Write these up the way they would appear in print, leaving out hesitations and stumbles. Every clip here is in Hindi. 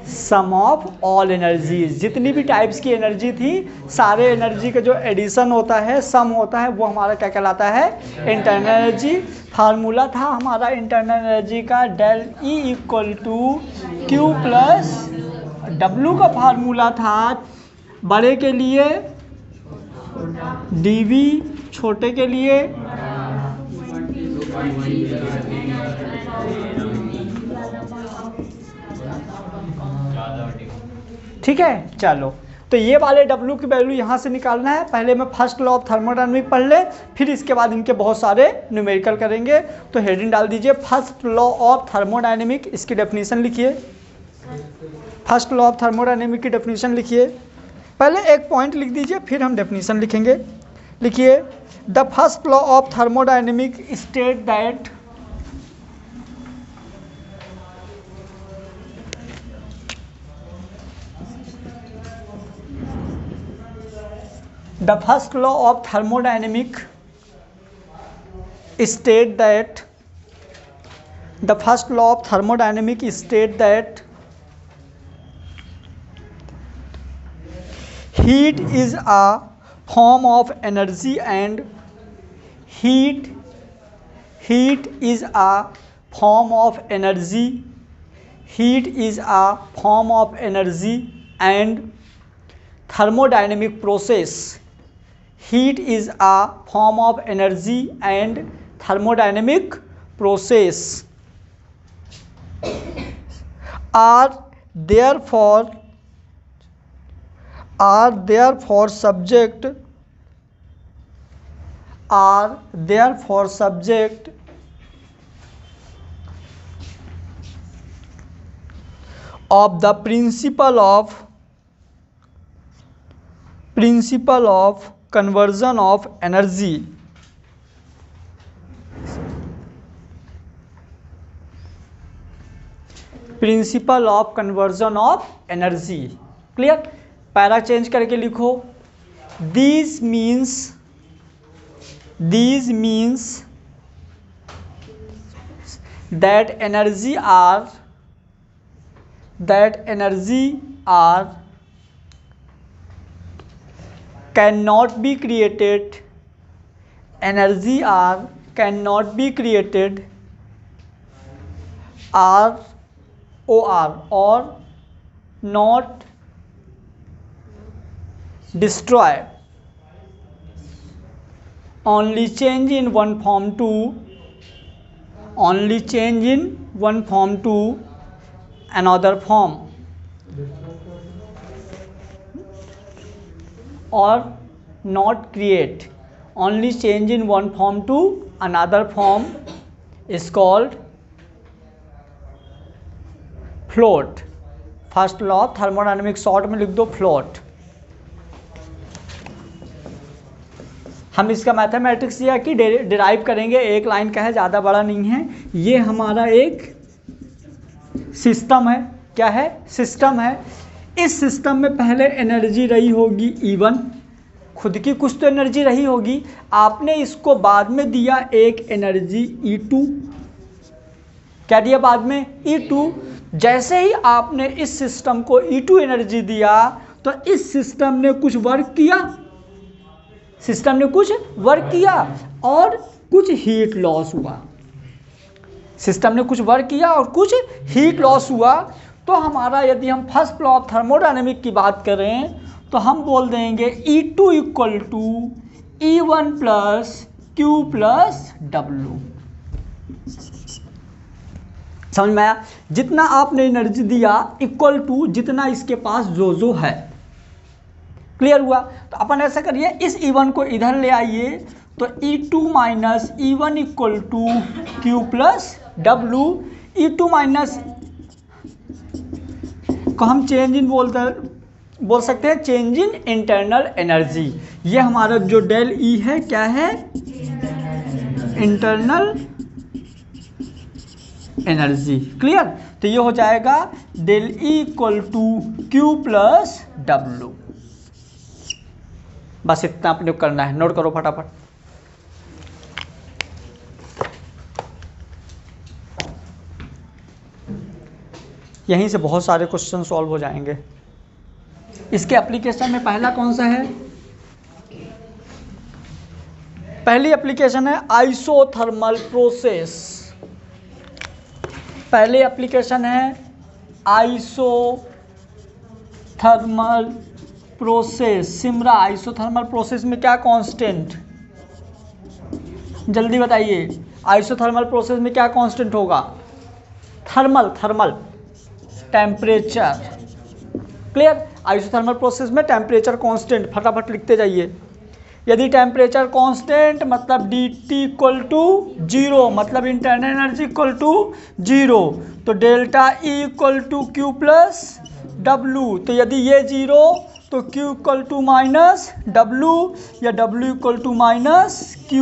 सम ऑफ ऑल एनर्जीज, जितनी भी टाइप्स की एनर्जी थी सारे एनर्जी का जो एडिशन होता है, सम होता है, वो हमारा क्या कहलाता है, इंटरनल एनर्जी। फार्मूला था हमारा इंटरनल एनर्जी का del E equal to Q plus W का फार्मूला था बड़े के लिए डीवी, छोटे के लिए ठीक है। चलो तो ये वाले W की वैल्यू यहाँ से निकालना है। पहले मैं फर्स्ट लॉ ऑफ थर्मोडायनामिक पढ़ ले, फिर इसके बाद इनके बहुत सारे न्यूमेरिकल करेंगे। तो हेडिंग डाल दीजिए फर्स्ट लॉ ऑफ थर्मोडायनामिक, इसकी डेफिनेशन लिखिए। फर्स्ट लॉ ऑफ थर्मोडायनामिक की डेफिनेशन लिखिए। पहले एक पॉइंट लिख दीजिए, फिर हम डेफिनेशन लिखेंगे। लिखिए, the first law of thermodynamic state that the first law of thermodynamic state that the first law of thermodynamic state that heat is a form of energy and heat is a form of energy, heat is a form of energy and thermodynamic process, heat is a form of energy and thermodynamic process are therefore subject of the principle of conversion of energy, principle of conversion of energy. Clear? Para change करके लिखो, these means that energy are cannot be created, energy are cannot be created or not destroyed, only change in one form to another form, or not create, only change in one form to another form is called float. First law of thermodynamics short में लिख दो फ्लोट। हम इसका मैथमेटिक्स या कि डिराइव करेंगे, एक लाइन का है, ज़्यादा बड़ा नहीं है। ये हमारा एक सिस्टम है। क्या है? सिस्टम है। इस सिस्टम में पहले एनर्जी रही होगी E1, खुद की कुछ तो एनर्जी रही होगी, आपने इसको बाद में दिया एक एनर्जी E2। क्या दिया बाद में? E2। जैसे ही आपने इस सिस्टम को E2 एनर्जी दिया तो इस सिस्टम ने कुछ वर्क किया, और कुछ हीट लॉस हुआ। सिस्टम ने कुछ वर्क किया और कुछ हीट लॉस हुआ। तो हमारा यदि हम फर्स्ट लॉ ऑफ थर्मोडायनेमिक की बात करें तो हम बोल देंगे E2 equal to E1 plus Q plus W। समझ में आया? जितना आपने एनर्जी दिया इक्वल टू जितना इसके पास जो है। क्लियर हुआ? तो अपन ऐसा करिए, इस E1 को इधर ले आइए, तो E2 minus E1 equal to Q plus W। E2 minus को हम चेंज इन बोल सकते हैं चेंज इन इंटरनल एनर्जी। ये हमारा जो डेल E है क्या है? Internal energy. क्लियर? तो ये हो जाएगा del E equal to Q plus W। बस इतना अपने करना है, नोट करो फटाफट। यहीं से बहुत सारे क्वेश्चन सॉल्व हो जाएंगे। इसके एप्लीकेशन में पहला कौन सा है? पहली एप्लीकेशन है आइसोथर्मल प्रोसेस। पहली एप्लीकेशन है isothermal process. Simra, isothermal process में क्या कांस्टेंट, जल्दी बताइए, आइसोथर्मल प्रोसेस में क्या कांस्टेंट होगा? Thermal temperature. Clear? Isothermal process में टेम्परेचर कांस्टेंट, फटाफट लिखते जाइए। यदि टेम्परेचर कांस्टेंट मतलब dt इक्वल टू 0, मतलब इंटरनल एनर्जी इक्वल टू 0, तो delta E equal to Q plus W। तो यदि ये 0 तो Q equal to minus W या W equal to minus Q।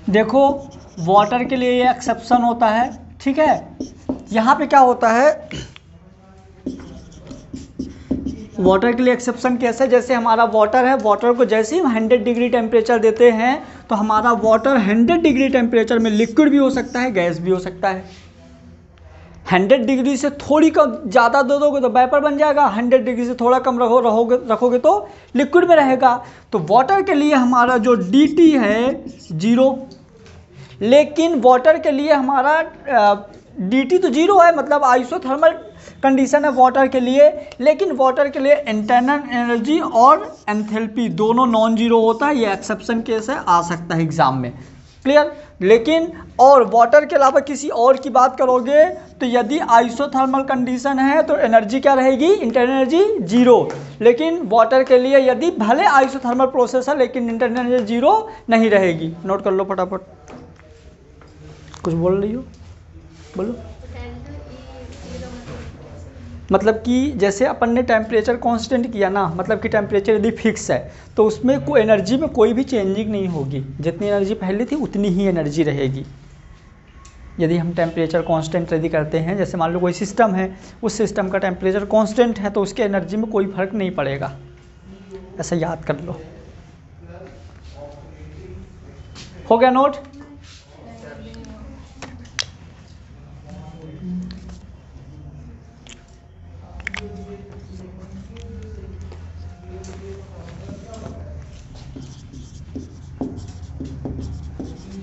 देखो वाटर के लिए ये एक्सेप्शन होता है, ठीक है। यहाँ पे क्या होता है, वाटर के लिए एक्सेप्शन कैसे, जैसे हमारा वाटर है, वाटर को जैसे ही हम 100 डिग्री टेम्परेचर देते हैं तो हमारा वाटर 100 डिग्री टेम्परेचर में लिक्विड भी हो सकता है, गैस भी हो सकता है। 100 डिग्री से थोड़ी कम ज़्यादा दे दोगे तो वेपर बन जाएगा, 100 डिग्री से थोड़ा कम रखोगे तो लिक्विड में रहेगा। तो वाटर के लिए हमारा जो dt है 0, लेकिन वाटर के लिए हमारा dt तो 0 है, मतलब आइसोथर्मल कंडीशन है वाटर के लिए, लेकिन वाटर के लिए इंटरनल एनर्जी और एंथैल्पी दोनों नॉन जीरो होता है। ये एक्सेप्शन केस है, आ सकता है एग्जाम में। क्लियर? लेकिन और वाटर के अलावा किसी और की बात करोगे तो यदि आइसोथर्मल कंडीशन है तो एनर्जी क्या रहेगी, इंटरनल एनर्जी 0। लेकिन वाटर के लिए यदि भले आइसोथर्मल प्रोसेस है लेकिन इंटरनल एनर्जी 0 नहीं रहेगी। नोट कर लो फटाफट। कुछ बोल रही हो, बोलो। मतलब कि जैसे अपन ने टेम्परेचर कांस्टेंट किया ना, मतलब कि टेम्परेचर यदि फिक्स है तो उसमें कोई एनर्जी में कोई भी चेंजिंग नहीं होगी, जितनी एनर्जी पहले थी उतनी ही एनर्जी रहेगी। यदि हम टेम्परेचर कांस्टेंट यदि करते हैं, जैसे मान लो कोई सिस्टम है, उस सिस्टम का टेम्परेचर कांस्टेंट है तो उसके एनर्जी में कोई फर्क नहीं पड़ेगा, ऐसा याद कर लो। हो गया नोट?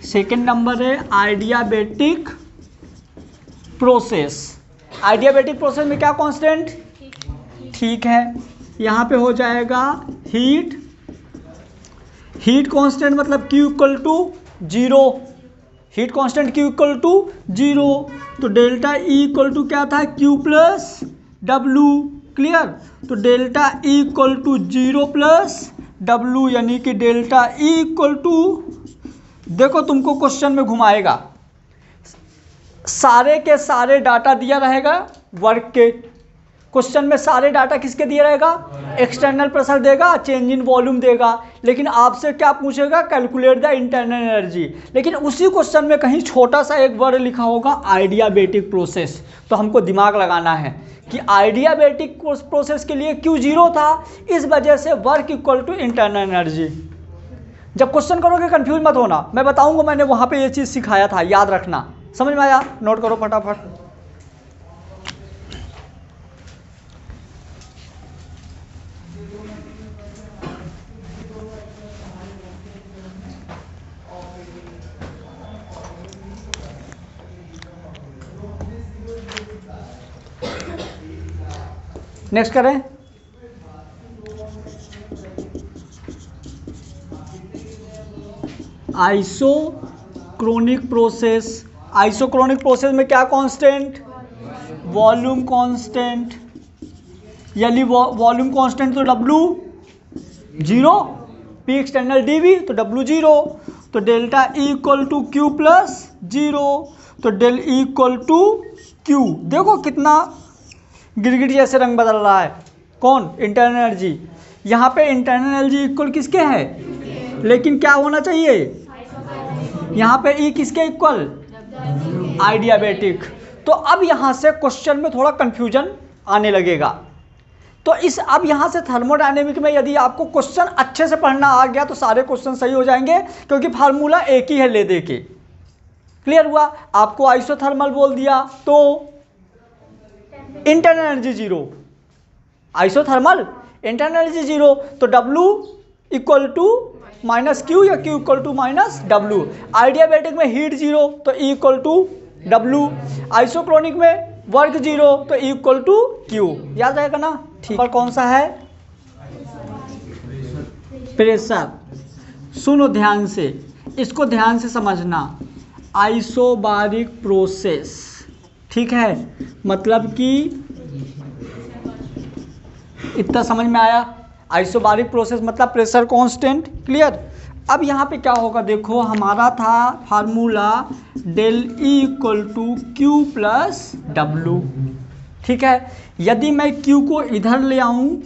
सेकेंड नंबर है आइडियाबैटिक प्रोसेस। आइडियाबैटिक प्रोसेस में क्या कांस्टेंट, ठीक है, यहाँ पे हो जाएगा हीट कांस्टेंट मतलब Q equal to 0, heat constant Q equal to 0, तो डेल्टा E इक्वल टू क्या था, Q प्लस W। क्लियर? तो delta E equal to 0 plus W, यानी कि डेल्टा E इक्वल टू, देखो तुमको क्वेश्चन में घुमाएगा, सारे के सारे डाटा दिया रहेगा वर्क के, क्वेश्चन में सारे डाटा किसके दिया रहेगा, एक्सटर्नल प्रेशर देगा, चेंज इन वॉल्यूम देगा, लेकिन आपसे क्या पूछेगा, कैलकुलेट द इंटरनल एनर्जी। लेकिन उसी क्वेश्चन में कहीं छोटा सा एक वर्ड लिखा होगा आइडियाबैटिक प्रोसेस, तो हमको दिमाग लगाना है कि आइडियाबैटिक प्रोसेस के लिए Q 0 था, इस वजह से work equal to internal energy. जब क्वेश्चन करोगे कंफ्यूज मत होना, मैं बताऊंगा, मैंने वहां पे ये चीज़ सिखाया था, याद रखना। समझ में आया? नोट करो फटाफट। नेक्स्ट करें। आइसोक्रोनिक प्रोसेस। आइसोक्रोनिक प्रोसेस में क्या कांस्टेंट, वॉल्यूम कांस्टेंट, यानी वॉल्यूम कांस्टेंट तो W 0, P एक्सटर्नल dV तो W 0, तो delta E equal to Q plus 0, तो del E equal to Q. देखो कितना गिरगिट जैसे रंग बदल रहा है, कौन? Internal energy. यहाँ पे इंटरनल एनर्जी इक्वल किसके है, लेकिन क्या होना चाहिए यहाँ पे ई किसके इक्वल, आइडियाबैटिक। तो अब यहाँ से क्वेश्चन में थोड़ा कंफ्यूजन आने लगेगा। तो इस अब यहाँ से थर्मोडायनेमिक में यदि आपको क्वेश्चन अच्छे से पढ़ना आ गया तो सारे क्वेश्चन सही हो जाएंगे, क्योंकि फार्मूला एक ही है ले दे के। क्लियर हुआ? आपको आइसोथर्मल बोल दिया तो internal energy 0, isothermal internal energy 0, तो W equal to minus Q या Q equal to minus W. Adiabatic में हीट 0 तो E equal to W, isochronic में वर्क 0 तो E इक्वल टू क्यू। याद रहेगा ना? ठीक। और कौन सा है? प्रेशर। सुनो ध्यान से, इसको ध्यान से समझना। आइसोबारिक प्रोसेस, ठीक है, मतलब कि इतना समझ में आया? आइसोबारिक प्रोसेस मतलब प्रेशर कांस्टेंट। क्लियर? अब यहाँ पे क्या होगा, देखो हमारा था formula del E equal to Q plus W, ठीक है। यदि मैं क्यू को इधर ले आऊँ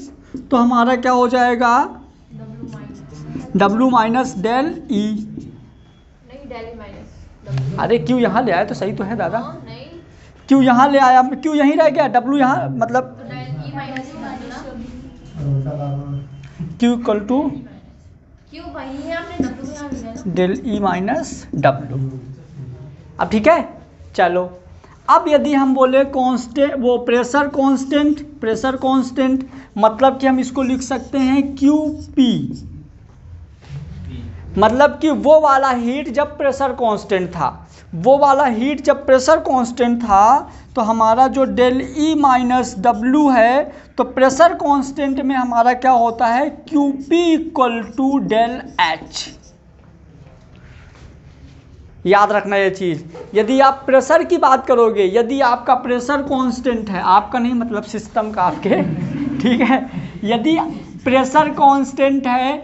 तो हमारा क्या हो जाएगा, डब्लू माइनस डेल ई। अरे क्यू यहाँ ले आया तो सही तो है दादा, क्यू यहाँ ले आया, क्यू यहीं रह गया, डब्लू यहाँ, मतलब Q equal to del E minus W. अब ठीक है, चलो अब यदि हम बोले कांस्टेंट, वो प्रेशर कांस्टेंट, प्रेशर कांस्टेंट मतलब कि हम इसको लिख सकते हैं क्यू पी, मतलब कि वो वाला हीट जब प्रेशर कांस्टेंट था, वो वाला हीट जब प्रेशर कांस्टेंट था तो हमारा जो डेल ई माइनस डब्लू है, तो प्रेशर कांस्टेंट में हमारा क्या होता है, Q P equal to del H. याद रखना ये चीज़। यदि आप प्रेशर की बात करोगे, यदि आपका प्रेशर कांस्टेंट है, आपका नहीं मतलब सिस्टम का आपके, ठीक है, यदि प्रेशर कांस्टेंट है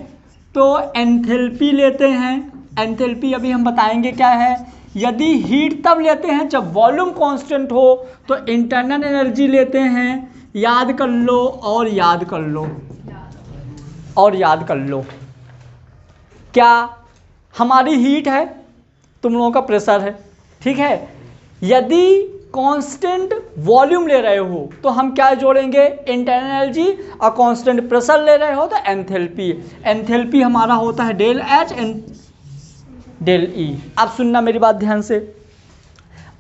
तो एंथैल्पी लेते हैं। एंथैल्पी अभी हम बताएंगे क्या है। यदि हीट तब लेते हैं जब वॉल्यूम कांस्टेंट हो, तो इंटरनल एनर्जी लेते हैं। याद कर लो और याद कर लो और याद कर लो, क्या हमारी हीट है, तुम लोगों का प्रेशर है, ठीक है। यदि कांस्टेंट वॉल्यूम ले रहे हो तो हम क्या जोड़ेंगे, इंटरनल एनर्जी, और कांस्टेंट प्रेशर ले रहे हो तो एंथैल्पी। एंथैल्पी हमारा होता है del H and del E. आप सुनना मेरी बात ध्यान से,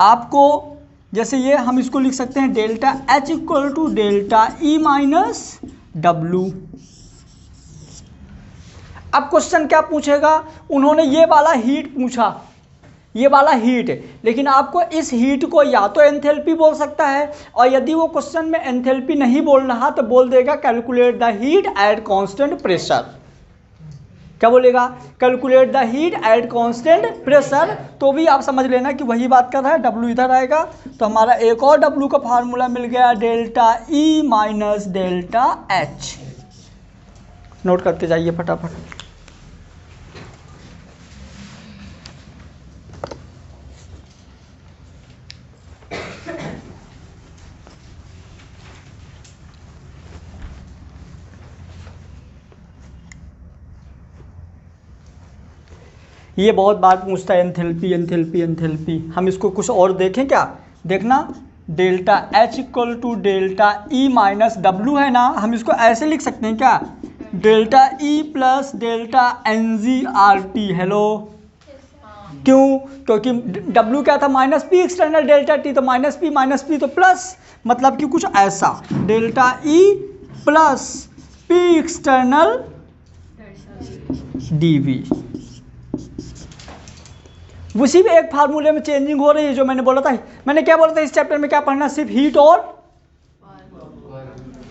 आपको जैसे ये हम इसको लिख सकते हैं delta H equal to delta E minus W. अब क्वेश्चन क्या पूछेगा, उन्होंने ये वाला हीट पूछा, ये वाला हीट, लेकिन आपको इस हीट को या तो एंथैल्पी बोल सकता है, और यदि वो क्वेश्चन में एंथैल्पी नहीं बोल रहा तो बोल देगा calculate the heat at constant pressure. क्या बोलेगा, calculate the heat at constant pressure. तो भी आप समझ लेना कि वही बात कर रहा है, डब्लू इधर आएगा तो हमारा एक और डब्लू का फार्मूला मिल गया, delta E minus delta H. Note करते जाइए फटाफट। ये बहुत बात पूछता है, एंथैल्पी एंथैल्पी एंथैल्पी। हम इसको कुछ और देखें क्या, देखना, delta H equal to delta E minus W है ना, हम इसको ऐसे लिख सकते हैं क्या, delta E plus delta N G R T. Hello, क्यों, क्योंकि डब्लू क्या था, minus P external delta T, तो माइनस पी तो प्लस, मतलब कि कुछ ऐसा, delta E plus P external D V. उसी में एक फार्मूले में चेंजिंग हो रही है, जो मैंने बोला था। मैंने क्या बोला था, इस चैप्टर में क्या पढ़ना, सिर्फ हीट और,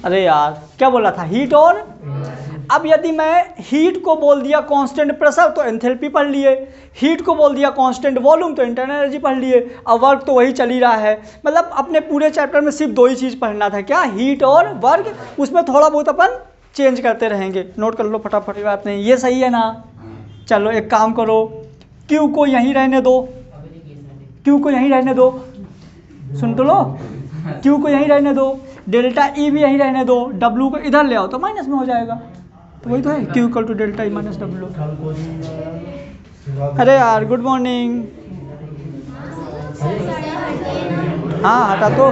अरे यार क्या बोला था, हीट और। अब यदि मैं हीट को बोल दिया कांस्टेंट प्रेशर तो एंथैल्पी पढ़ लिए, हीट को बोल दिया कांस्टेंट वॉल्यूम तो इंटरनल एनर्जी पढ़ लिए, और वर्क तो वही चल ही रहा है। मतलब अपने पूरे चैप्टर में सिर्फ दो ही चीज़ पढ़ना था, क्या, हीट और वर्क। उसमें थोड़ा बहुत अपन चेंज करते रहेंगे। नोट कर लो फटाफट, बात नहीं, ये सही है ना। चलो एक काम करो, क्यू को यहीं रहने दो, क्यू को यहीं रहने दो, सुन तो लो, क्यू को यहीं रहने दो, डेल्टा ई भी यहीं रहने दो, डब्लू को इधर ले आओ तो माइनस में हो जाएगा। तो वही तो है Q equal to delta E minus W. अरे यार गुड मॉर्निंग। हाँ हटा तो,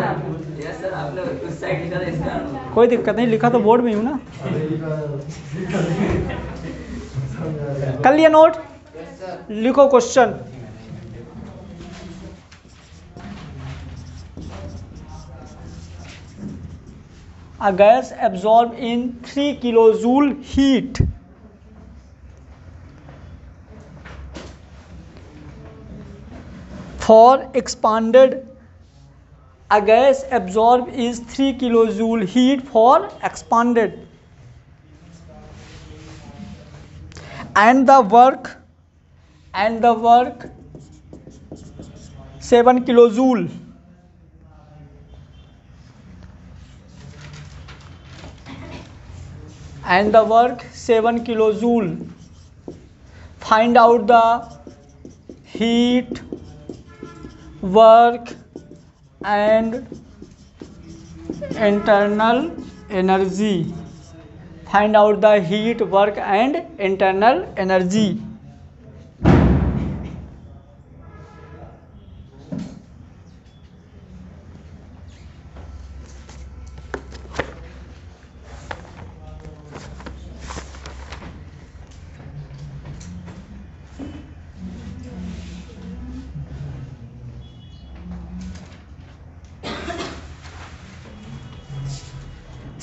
कोई दिक्कत नहीं, लिखा तो बोर्ड में हूँ ना। कर लिया नोट? लिखो question. A gas absorbed in 3 kilojoule heat for expanded. A gas absorbed is 3 kilojoule heat for expanded, and the work 7 kilojoule. And the work 7 kilojoule. Find out the heat, work and internal energy. Find out the heat, work and internal energy.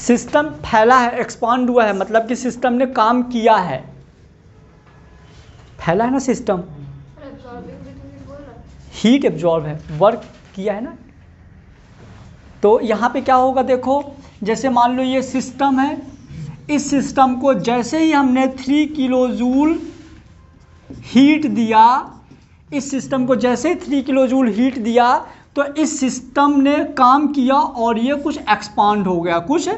System फैला है, एक्सपांड हुआ है, मतलब कि सिस्टम ने काम किया है। फैला है ना सिस्टम, हीट एब्जॉर्ब है, वर्क किया है ना। तो यहाँ पे क्या होगा देखो, जैसे मान लो ये सिस्टम है, इस सिस्टम को जैसे ही हमने 3 किलो जूल हीट दिया, इस सिस्टम को जैसे ही 3 किलो जूल हीट दिया तो इस सिस्टम ने काम किया और ये कुछ एक्सपांड हो गया, कुछ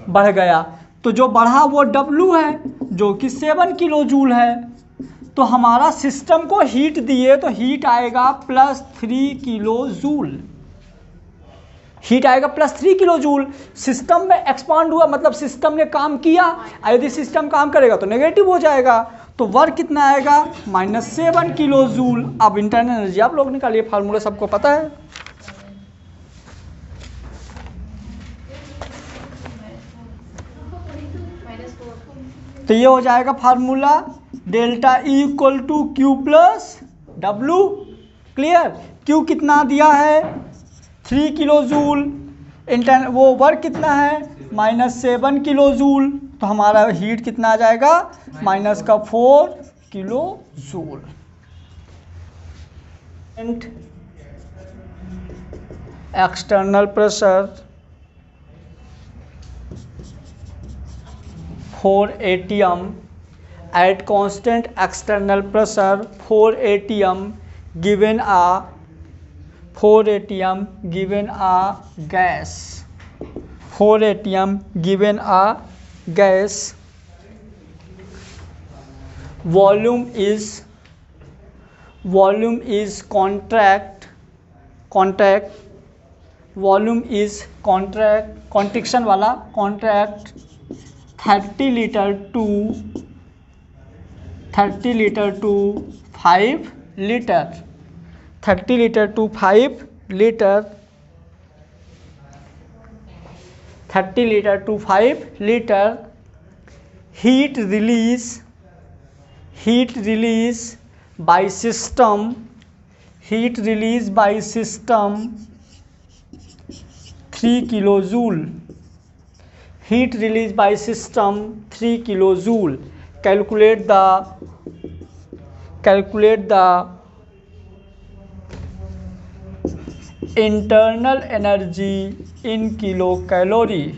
बढ़ गया। तो जो बढ़ा वो W है जो कि 7 किलो जूल है। तो हमारा सिस्टम को हीट दिए तो हीट आएगा +3 किलो जूल, हीट आएगा +3 किलो जूल। सिस्टम में एक्सपांड हुआ मतलब सिस्टम ने काम किया, यदि सिस्टम काम करेगा तो नेगेटिव हो जाएगा। तो वर्क कितना आएगा -7 किलो जूल। अब इंटरनल एनर्जी आप लोग निकालिए, फार्मूला सबको पता है। तो ये हो जाएगा formula delta E equal to Q plus W। Clear? Q कितना दिया है 3 किलो जूल, इंटरनल वो वर्क कितना है -7 किलो जूल। तो हमारा हीट कितना आ जाएगा -4 kilo joule. External pressure 4 atm at constant external pressure 4 atm given a gas, 4 atm given a gas, volume is contraction वाला contract 30 litre to 5 litre, 30 litre to 5 litre, 30 litre to 5 litre. Heat release by system 3 kilo joule, heat released by system 3 kilojoule. Calculate the internal energy in kilocalorie.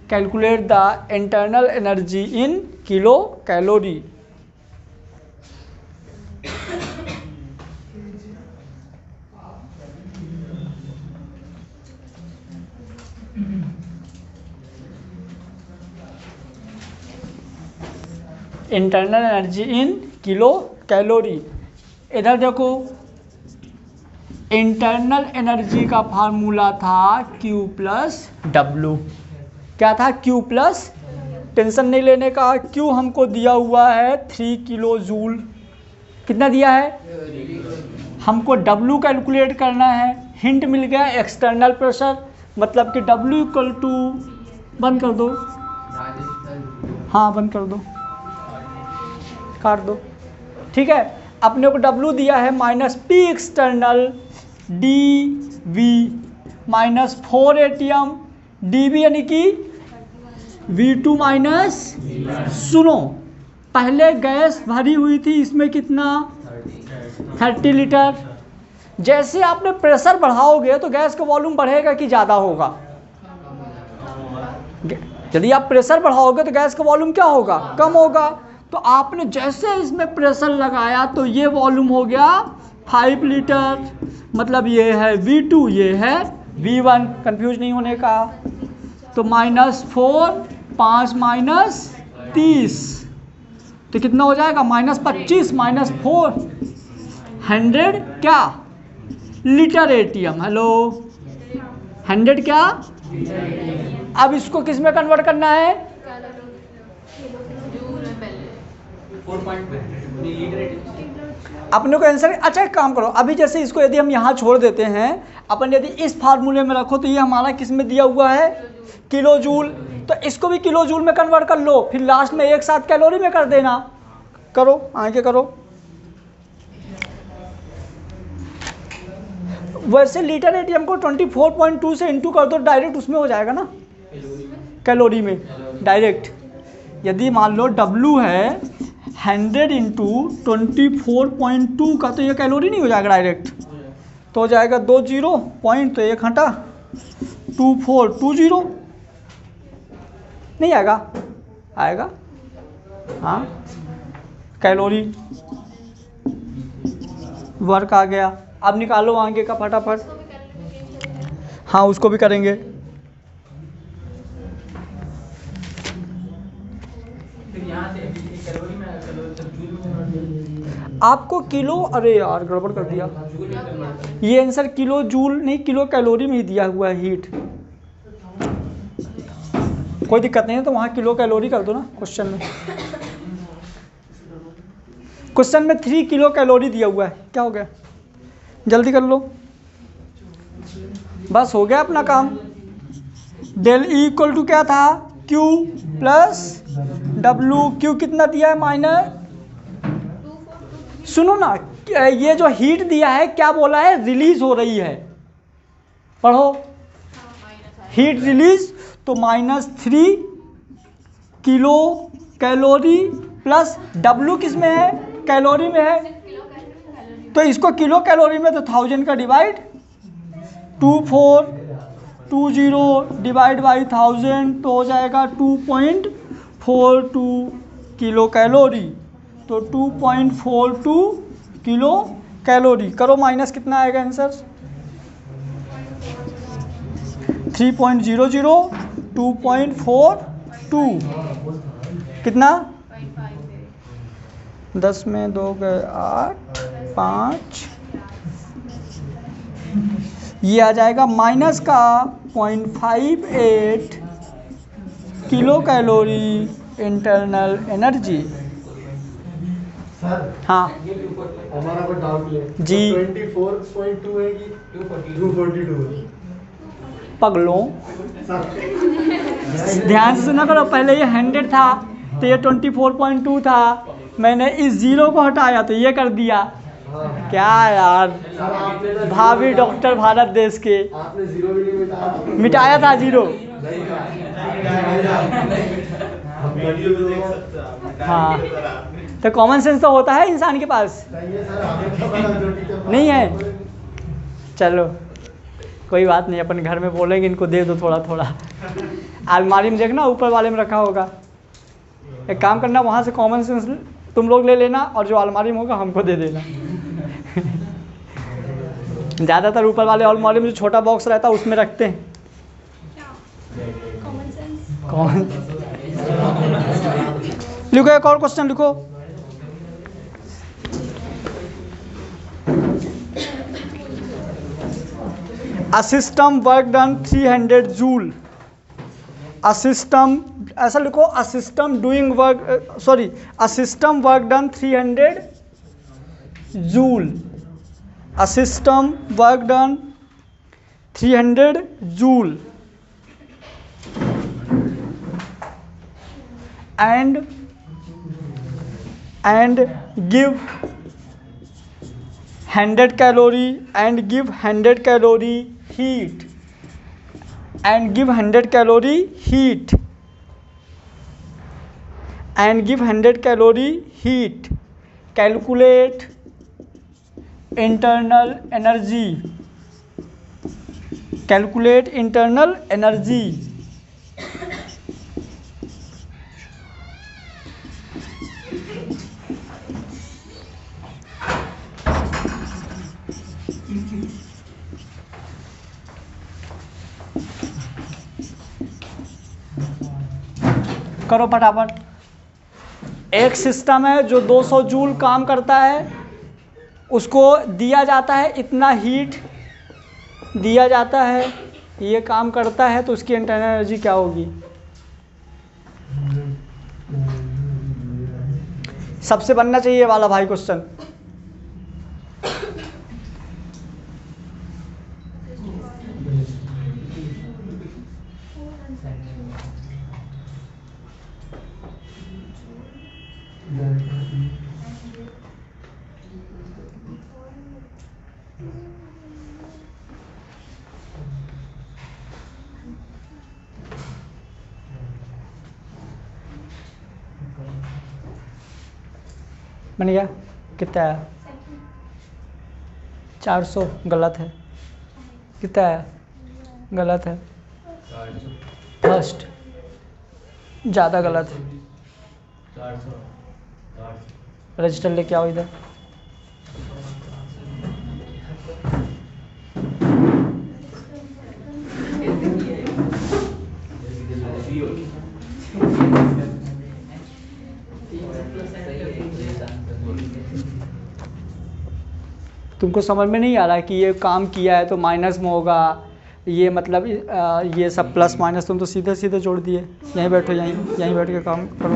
Calculate the internal energy in kilocalorie. Internal energy in kilo calorie. इधर देखो, इंटरनल एनर्जी का फार्मूला था Q प्लस W। क्या था? Q प्लस, टेंशन नहीं लेने का, Q हमको दिया हुआ है 3 किलो जूल। कितना दिया है? हमको W कैलकुलेट करना है। हिंट मिल गया एक्सटर्नल प्रेशर, मतलब कि W इक्वल टू, बंद कर दो, हाँ बंद कर दो, काट दो, ठीक है। अपने को W दिया है minus P external dV minus 4 ATM dV, यानी कि V2 माइनस, सुनो, पहले गैस भरी हुई थी इसमें कितना? 30 लीटर। जैसे आपने प्रेशर बढ़ाओगे तो गैस का वॉल्यूम बढ़ेगा कि ज़्यादा होगा? यदि आप प्रेशर बढ़ाओगे तो गैस का वॉल्यूम क्या होगा? कम होगा। तो आपने जैसे इसमें प्रेशर लगाया तो ये वॉल्यूम हो गया 5 लीटर, मतलब ये है V2, ये है V1, कंफ्यूज नहीं होने का। तो -4, 5 माइनस 30, तो कितना हो जाएगा? -25 माइनस 4, 100 क्या? Litre ATM। हेलो, 100 क्या? अब इसको किस में कन्वर्ट करना है? अपने को आंसर, अच्छा एक काम करो, अभी जैसे इसको यदि हम यहाँ छोड़ देते हैं, अपन यदि इस फार्मूले में रखो तो ये हमारा किस में दिया हुआ है? Kilo joule. तो इसको भी किलो जूल में कन्वर्ट कर लो, फिर लास्ट में एक साथ कैलोरी में कर देना। करो, आगे करो। वैसे लीटर ATM को 24.2 से इंटू कर दो, डायरेक्ट उसमें हो जाएगा ना, कैलोरी में डायरेक्ट। यदि मान लो W है 100 इंटू 24.2 का, तो ये कैलोरी नहीं हो जाएगा डायरेक्ट, तो हो जाएगा 2 0 पॉइंट, तो एक हटा 2420, नहीं आएगा? आएगा, हाँ, कैलोरी वर्क आ गया। अब निकालो आगे का फटाफट। हाँ, उसको भी करेंगे। आपको किलो, अरे यार गड़बड़ कर दिया, ये आंसर किलो जूल नहीं, किलो कैलोरी में ही दिया हुआ है हीट। कोई दिक्कत नहीं है, तो वहाँ किलो कैलोरी कर दो ना क्वेश्चन में। क्वेश्चन में 3 किलो कैलोरी दिया हुआ है, क्या हो गया? जल्दी कर लो, बस हो गया अपना काम। डेल E इक्वल टू क्या था? Q plus W। Q कितना दिया है? माइनस, सुनो ना, ये जो हीट दिया है क्या बोला है? रिलीज हो रही है, पढ़ो, हीट रिलीज, तो -3 किलो कैलोरी प्लस W किस में है? कैलोरी में है, तो इसको किलो कैलोरी में, तो 1000 का डिवाइड 2420 डिवाइड बाई 1000, तो हो जाएगा 2.42 किलो कैलोरी। तो 2.42 किलो कैलोरी। करो माइनस, कितना आएगा आंसर? 3.00, 2.42 कितना? 10 में 2 गए 8, 5, ये आ जाएगा माइनस का 0.58 किलो कैलोरी इंटरनल एनर्जी। हाँ हमारा कोई डाउट नहीं है जी। 24.2 है कि 242? पगलों, ध्यान से सुना करो, पहले ये 100 था तो ये 24.2 था, मैंने इस जीरो को हटाया तो ये कर दिया। क्या यार, भावी डॉक्टर भारत देश के, आपने जीरो भी नहीं मिटाया। मिटाया था जीरो। हाँ, तो कॉमन सेंस तो होता है इंसान के पास, नहीं है? चलो कोई बात नहीं, अपन घर में बोलेंगे इनको दे दो थोड़ा थोड़ा। अलमारी में देखना ऊपर वाले में रखा होगा, एक काम करना, वहाँ से कॉमन सेंस तुम लोग ले लेना और जो अलमारी में होगा हमको दे देना। ज़्यादातर ऊपर वाले अलमारी में जो छोटा बॉक्स रहता है उसमें रखते हैं। कॉमन लिखो, एक और क्वेश्चन लिखो। A system work done 300 joule. A system, ऐसा लिखो, a system doing work, sorry, a system work done 300 joule. A system work done 300 joule and give 100 calorie and give 100 calorie heat and give 100 calorie heat and give 100 calorie heat. Calculate internal energy. Calculate internal energy. करो फटाफट। एक सिस्टम है जो 200 जूल काम करता है, उसको दिया जाता है इतना हीट दिया जाता है, ये काम करता है, तो उसकी इंटरनल एनर्जी क्या होगी? सबसे बनना चाहिए ये वाला भाई क्वेश्चन। बन गया? कितना आया? 400। गलत है। कितना आया? गलत है। फर्स्ट ज़्यादा गलत है। रजिस्टर लेके आओ इधर। तुमको समझ में नहीं आ रहा है कि ये काम किया है तो माइनस में होगा, ये मतलब ये सब प्लस माइनस तुम तो सीधे सीधे जोड़ दिए। यहीं बैठो, यहीं बैठ के काम करो।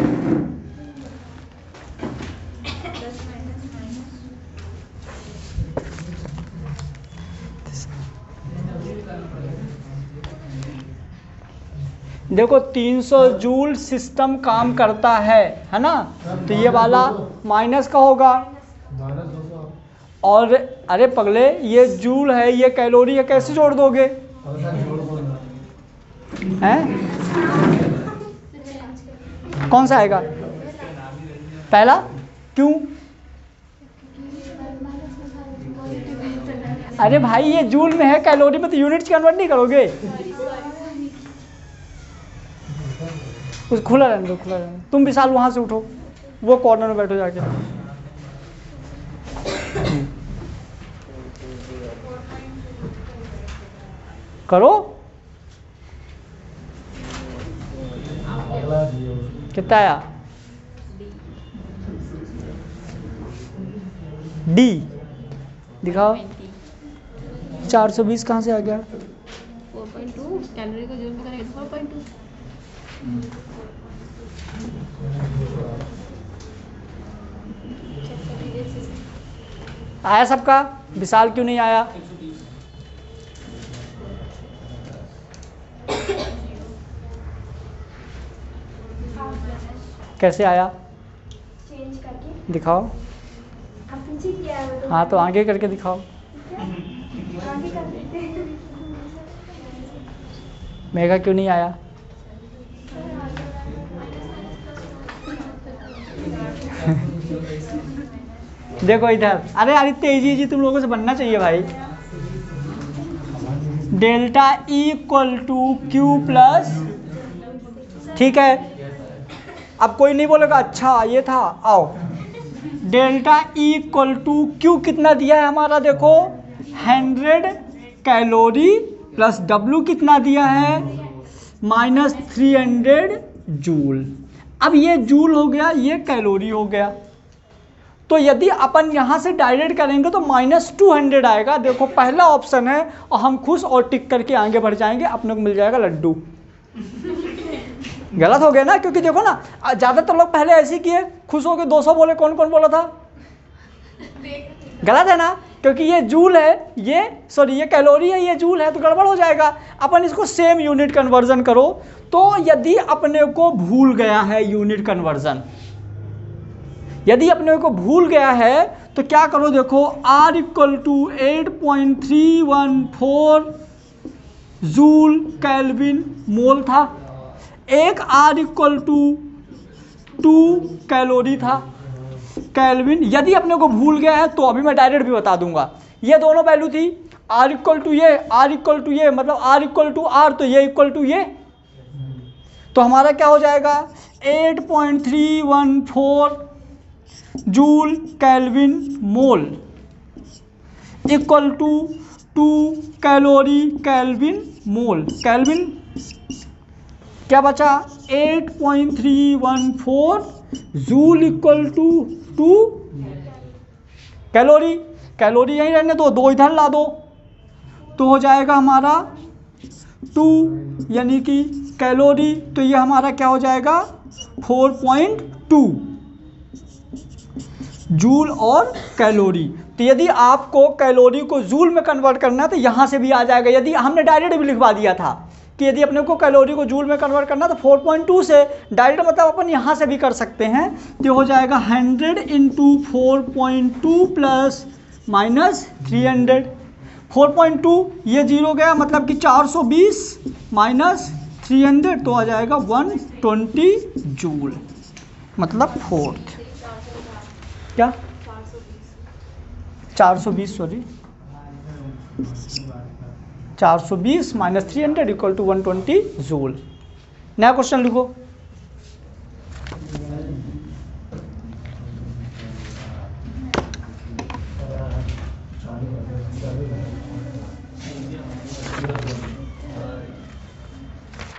देखो 300 जूल सिस्टम काम करता है ना, तो ये वाला माइनस का होगा। और अरे पगले, ये जूल है, ये कैलोरी है, कैसे जोड़ दोगे? हैं? कौन सा आएगा? पहला क्यों? अरे भाई ये जूल में है, कैलोरी में तो यूनिट्स कन्वर्ट नहीं करोगे। कुछ खुला रहने दो, खुला रहने दो। तुम विशाल वहां से उठो, वो कॉर्नर में बैठो जाके। करो। कितना आया? डी दिखाओ। 420 कहाँ से आ गया? 4.2 कैलोरी को जूल में करेंगे तो 4.2। आया सबका? विशाल क्यों नहीं आया? कैसे आया? चेंज करके दिखाओ। अब पीछे किया है तो हाँ तो आगे करके दिखाओ। आगे कर देते हैं। मेगा क्यों नहीं आया? देखो इधर। अरे यार तेजी जी तुम लोगों से बनना चाहिए भाई। Delta E equal to Q plus, ठीक है। अब कोई नहीं बोलेगा अच्छा ये था। आओ, delta E equal to Q कितना दिया है हमारा? देखो 100 कैलोरी प्लस डब्ल्यू कितना दिया है? -300 जूल। अब ये जूल हो गया, ये कैलोरी हो गया। तो यदि अपन यहाँ से डायरेक्ट करेंगे तो -200 आएगा। देखो पहला ऑप्शन है और हम खुश और टिक करके आगे बढ़ जाएंगे, अपने को मिल जाएगा लड्डू। गलत हो गया ना, क्योंकि देखो ना ज़्यादातर लोग पहले ऐसे ही किए, खुश हो के 200 बोले। कौन कौन बोला था? गलत है ना, क्योंकि ये जूल है, ये कैलोरी है, ये जूल है, तो गड़बड़ हो जाएगा। अपन इसको सेम यूनिट कन्वर्जन करो। तो यदि अपने को भूल गया है यूनिट कन्वर्जन, यदि अपने को भूल गया है तो क्या करो, देखो R = 8.314 जूल केल्विन मोल था, एक R = 2 कैलोरी था केल्विन। यदि अपने को भूल गया है तो अभी मैं डायरेक्ट भी बता दूंगा, ये दोनों वैल्यू थी, R = ये, R = ये, मतलब R = R, तो ये इक्वल टू ये, तो हमारा क्या हो जाएगा 8.314 joule kelvin mole equal to 2 calorie kelvin mole. Kelvin क्या बचा 8.314 joule equal to 2 calorie. Calorie यहीं रहने दो, 2 इधर ला दो, तो हो जाएगा हमारा 2 यानी कि कैलोरी, तो ये हमारा क्या हो जाएगा 4.2 जूल और कैलोरी। तो यदि आपको कैलोरी को जूल में कन्वर्ट करना है तो यहाँ से भी आ जाएगा। यदि हमने डायरेक्ट भी लिखवा दिया था कि यदि अपने को कैलोरी को जूल में कन्वर्ट करना तो 4.2 से डायरेक्ट, मतलब अपन यहाँ से भी कर सकते हैं। तो हो जाएगा 100 × 4.2 प्लस माइनस 300। 4.2 ये 0 गया, मतलब कि 420 माइनस 300, तो आ जाएगा 120 जूल, मतलब फोर्थ। क्या 420, sorry 420 minus 300 equal to 120 joule. नया क्वेश्चन लिखो।